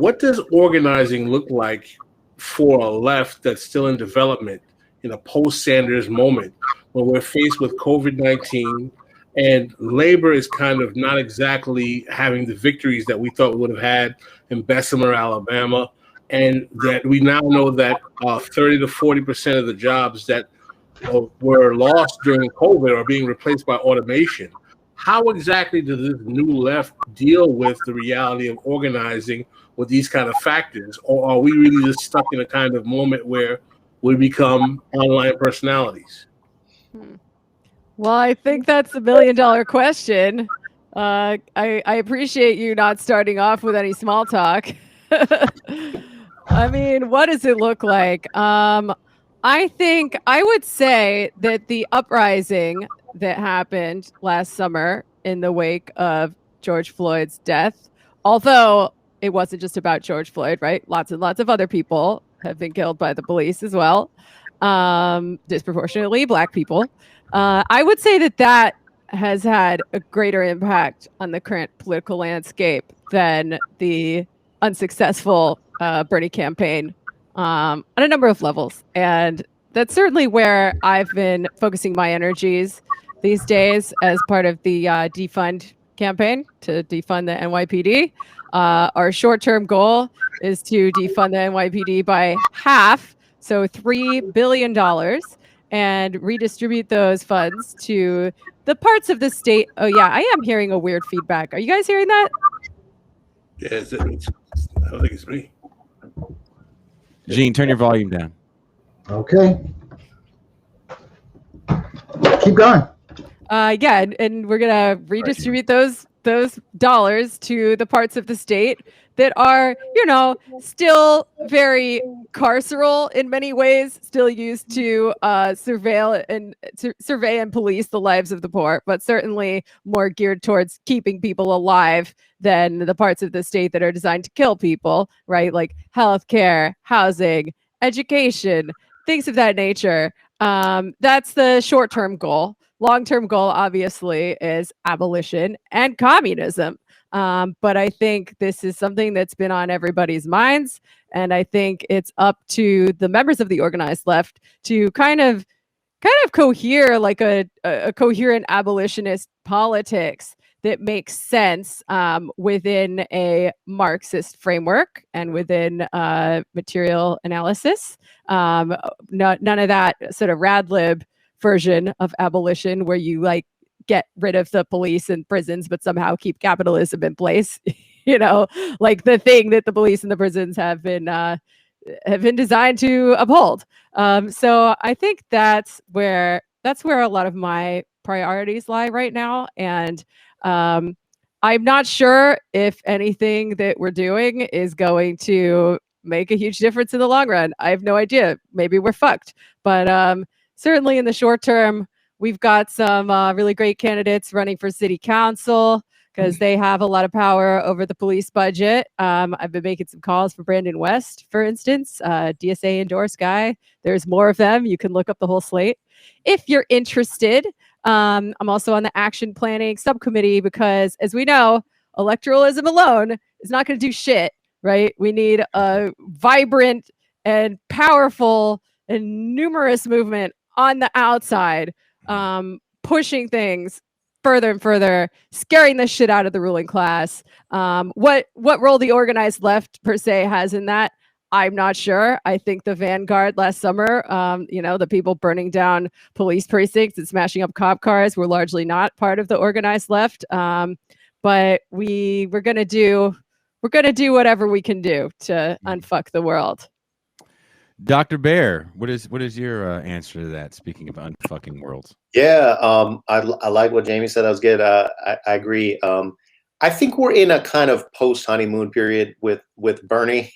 what does organizing look like for a left that's still in development in a post-Sanders moment when we're faced with COVID-19 and labor is kind of not exactly having the victories that we thought we would have had in Bessemer, Alabama, and that we now know that 30 to 40% of the jobs that were lost during COVID are being replaced by automation. How exactly does this new left deal with the reality of organizing with these kind of factors? Or are we really just stuck in a kind of moment where we become online personalities? Well, I think that's the $1 million question. I appreciate you not starting off with any small talk. I mean, what does it look like? I think I would say that the uprising that happened last summer in the wake of George Floyd's death, although it wasn't just about George Floyd, right? Lots and lots of other people have been killed by the police as well, disproportionately Black people. I would say that that has had a greater impact on the current political landscape than the unsuccessful Bernie campaign on a number of levels. And that's certainly where I've been focusing my energies these days as part of the defund campaign to defund the NYPD. Our short-term goal is to defund the NYPD by half, so $3 billion, and redistribute those funds to the parts of the state. Oh, yeah, I am hearing a weird feedback. Are you guys hearing that? Yeah, I don't think it's me. Gene, turn your volume down. Okay. Keep going. Yeah, and we're gonna redistribute those dollars to the parts of the state that are, still very carceral in many ways, still used to survey and police the lives of the poor, but certainly more geared towards keeping people alive than the parts of the state that are designed to kill people, right? Like healthcare, housing, education, things of that nature. That's the short-term goal. Long-term goal, obviously, is abolition and communism. But I think this is something that's been on everybody's minds. And I think it's up to the members of the organized left to kind of cohere like a coherent abolitionist politics that makes sense within a Marxist framework and within material analysis. None of that sort of rad lib version of abolition where you like get rid of the police and prisons but somehow keep capitalism in place. Like the thing that the police and the prisons have been designed to uphold. So I think that's where a lot of my priorities lie right now. And I'm not sure if anything that we're doing is going to make a huge difference in the long run. I have no idea. Maybe we're fucked. But certainly in the short term, we've got some really great candidates running for city council because they have a lot of power over the police budget. I've been making some calls for Brandon West, for instance, DSA endorsed guy. There's more of them. You can look up the whole slate if you're interested. I'm also on the action planning subcommittee because, as we know, electoralism alone is not going to do shit, right? We need a vibrant and powerful and numerous movement on the outside, pushing things further and further, scaring the shit out of the ruling class. What role the organized left per se has in that, I'm not sure. I think the vanguard last summer, the people burning down police precincts and smashing up cop cars were largely not part of the organized left. But we're gonna do whatever we can do to unfuck the world. Dr. Bair, what is your answer to that? Speaking of unfucking worlds. Yeah, I like what Jamie said. That was good. I agree. I think we're in a kind of post-honeymoon period with Bernie,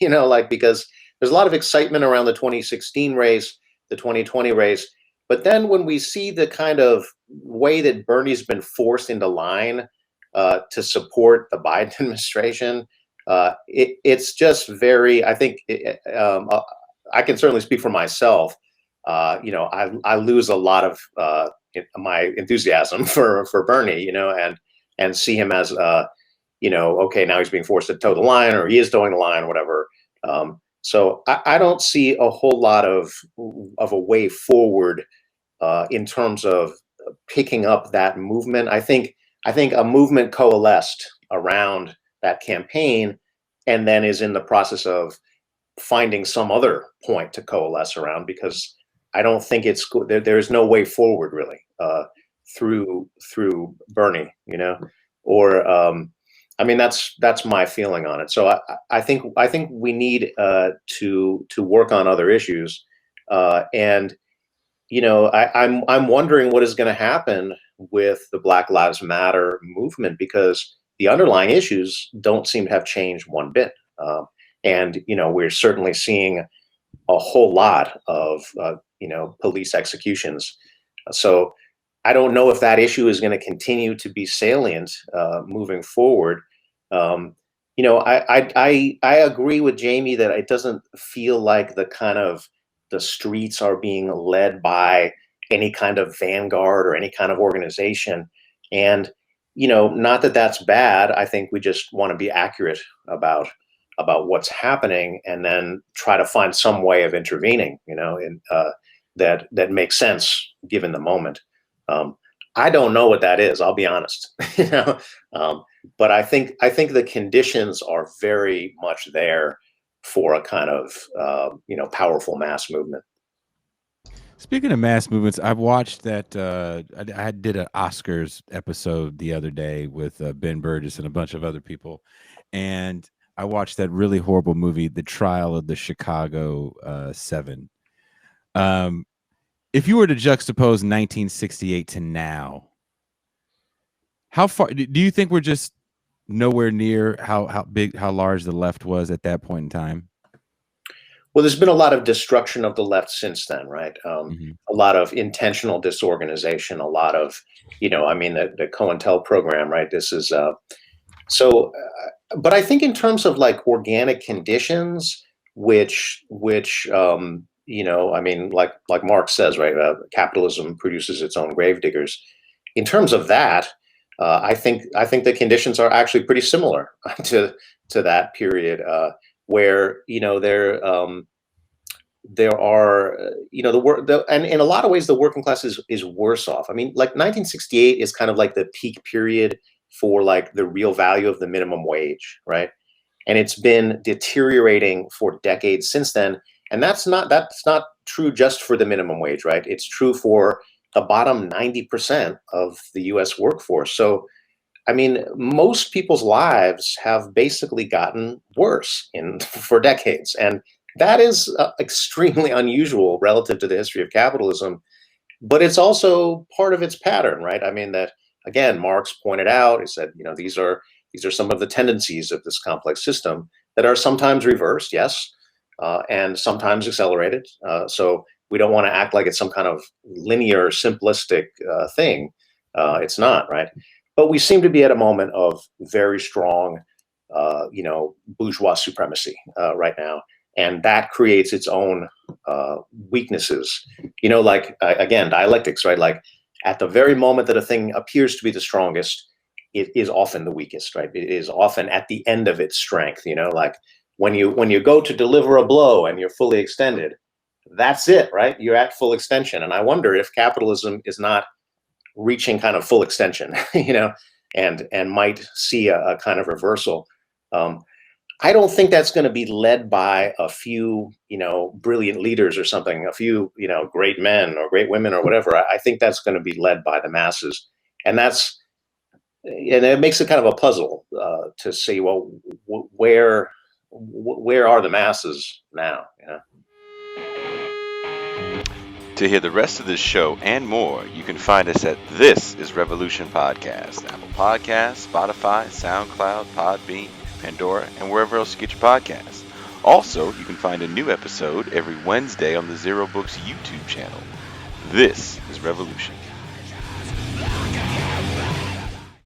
because there's a lot of excitement around the 2016 race, the 2020 race. But then when we see the kind of way that Bernie's been forced into line to support the Biden administration, it's just very, I think, I can certainly speak for myself. I lose a lot of my enthusiasm for Bernie, and see him as okay, now he's being forced to toe the line, or he is towing the line, or whatever. So I don't see a whole lot of a way forward in terms of picking up that movement. I think a movement coalesced around that campaign, and then is in the process of finding some other point to coalesce around, because I don't think there's no way forward really through Bernie, or that's my feeling on it. So I think we need to work on other issues, and I'm wondering what is going to happen with the Black Lives Matter movement, because the underlying issues don't seem to have changed one bit. And we're certainly seeing a whole lot of police executions. So I don't know if that issue is going to continue to be salient moving forward. I agree with Jamie that it doesn't feel like the streets are being led by any kind of vanguard or any kind of organization. And not that that's bad. I think we just want to be accurate about what's happening, and then try to find some way of intervening, that makes sense given the moment. I don't know what that is, I'll be honest. But I think the conditions are very much there for a kind of powerful mass movement. Speaking of mass movements, I've watched that. I did an Oscars episode the other day with Ben Burgess and a bunch of other people, and I watched that really horrible movie, The Trial of the Chicago 7. If you were to juxtapose 1968 to now, how far do you think we're just nowhere near how large the left was at that point in time? Well, there's been a lot of destruction of the left since then, right? A lot of intentional disorganization, a lot of, the COINTEL program, right? This is but I think in terms of like organic conditions, which like Marx says, right? Capitalism produces its own gravediggers. In terms of that, I think the conditions are actually pretty similar to that period, where there are and in a lot of ways the working class is worse off. I mean, like 1968 is kind of like the peak period for like the real value of the minimum wage, right? And it's been deteriorating for decades since then. And that's not true just for the minimum wage, right? It's true for the bottom 90% of the US workforce. So, I mean, most people's lives have basically gotten worse for decades. And that is extremely unusual relative to the history of capitalism. But it's also part of its pattern, right? I mean, that, again, Marx pointed out, he said, these are some of the tendencies of this complex system that are sometimes reversed, yes, and sometimes accelerated. So we don't want to act like it's some kind of linear, simplistic thing. It's not, right? But we seem to be at a moment of very strong, bourgeois supremacy right now. And that creates its own weaknesses. Again, dialectics, right? Like at the very moment that a thing appears to be the strongest, it is often the weakest, right? It is often at the end of its strength, like when you go to deliver a blow and you're fully extended, that's it, right? You're at full extension. And I wonder if capitalism is not reaching kind of full extension, and might see a kind of reversal. I don't think that's going to be led by a few, brilliant leaders or something, a few, great men or great women or whatever. I think that's going to be led by the masses. And it makes it kind of a puzzle to see, well, where are the masses now? To hear the rest of this show and more, you can find us at This Is Revolution Podcast, Apple Podcasts, Spotify, SoundCloud, Podbean, Pandora, and wherever else you get your podcasts. Also, you can find a new episode every Wednesday on the Zero Books YouTube channel. This is Revolution.